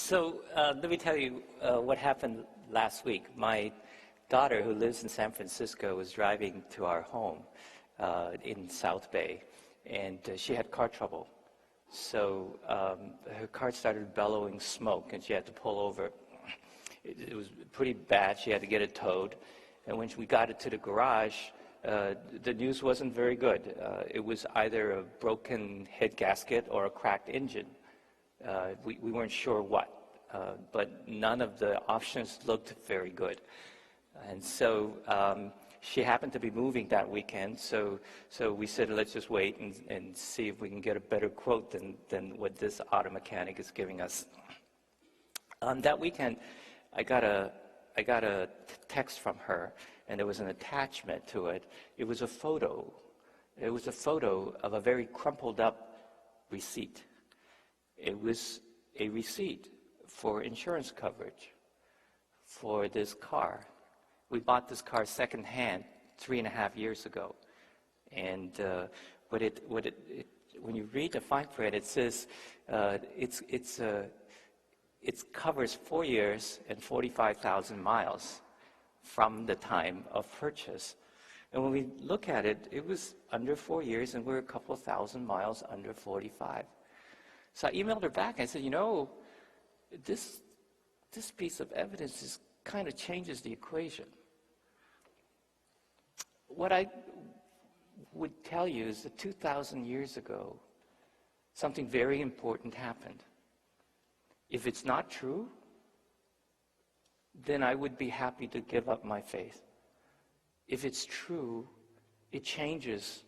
So let me tell you what happened last week. My daughter, who lives in San Francisco, was driving to our home in South Bay, and she had car trouble. So her car started bellowing smoke, and she had to pull over. It was pretty bad. She had to get it towed. And when we got it to the garage, the news wasn't very good. It was either a broken head gasket or a cracked engine. We weren't sure what, but none of the options looked very good. And so she happened to be moving that weekend, so we said, let's just wait and see if we can get a better quote than what this auto mechanic is giving us. That weekend, I got a text from her, and there was an attachment to it. It was a photo. It was a photo of a very crumpled up receipt. It was a receipt for insurance coverage for this car. We bought this car secondhand 3.5 years ago, and when you read the fine print, it says it covers 4 years and 45,000 miles from the time of purchase. And when we look at it, it was under 4 years, and we're a couple of thousand miles under 45. So I emailed her back. I said, you know, this piece of evidence just kind of changes the equation. What I would tell you is that 2,000 years ago, something very important happened. If it's not true, then I would be happy to give up my faith. If it's true, it changes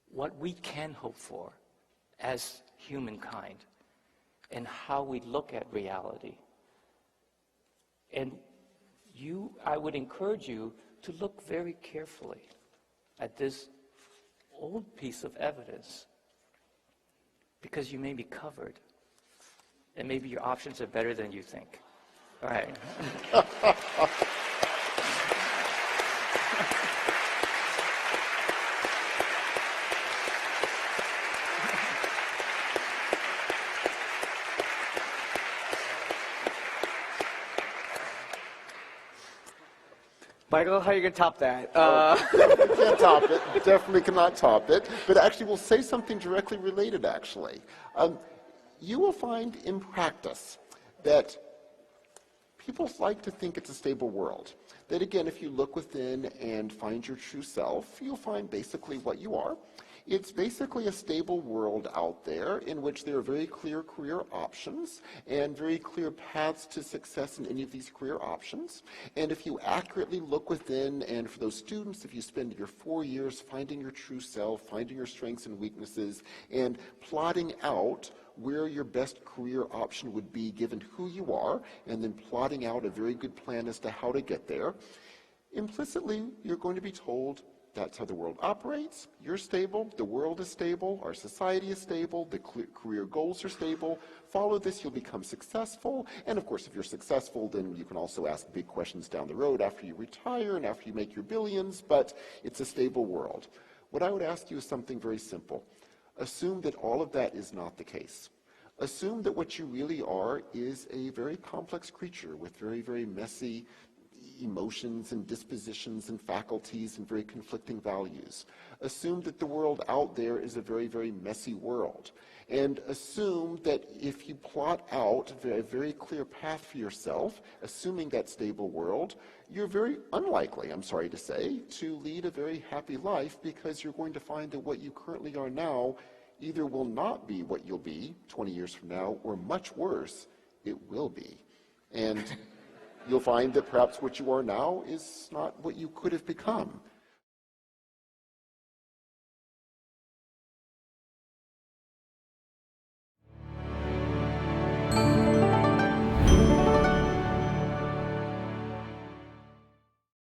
what we can hope for as humankind and how we look at reality. And I would encourage you to look very carefully at this old piece of evidence, because you may be covered, and maybe your options are better than you think. All right. Michael, how are you going to top that? Definitely can't top it. Definitely cannot top it. But actually, we'll say something directly related, actually. You will find in practice that people like to think it's a stable world. That, again, if you look within and find your true self, you'll find basically what you are. It's basically a stable world out there in which there are very clear career options and very clear paths to success in any of these career options. And if you accurately look within, and for those students, if you spend your 4 years finding your true self, finding your strengths and weaknesses, and plotting out where your best career option would be given who you are, and then plotting out a very good plan as to how to get there, implicitly you're going to be told that's how the world operates. You're stable. The world is stable. Our society is stable. The career goals are stable. Follow this, you'll become successful. And of course, if you're successful, then you can also ask big questions down the road after you retire and after you make your billions, but it's a stable world. What I would ask you is something very simple. Assume that all of that is not the case. Assume that what you really are is a very complex creature with very, very messy emotions and dispositions and faculties and very conflicting values. Assume that the world out there is a very, very messy world. And assume that if you plot out a very clear path for yourself, assuming that stable world, you're very unlikely, I'm sorry to say, to lead a very happy life, because you're going to find that what you currently are now either will not be what you'll be 20 years from now, or much worse, it will be. And you'll find that perhaps what you are now is not what you could have become.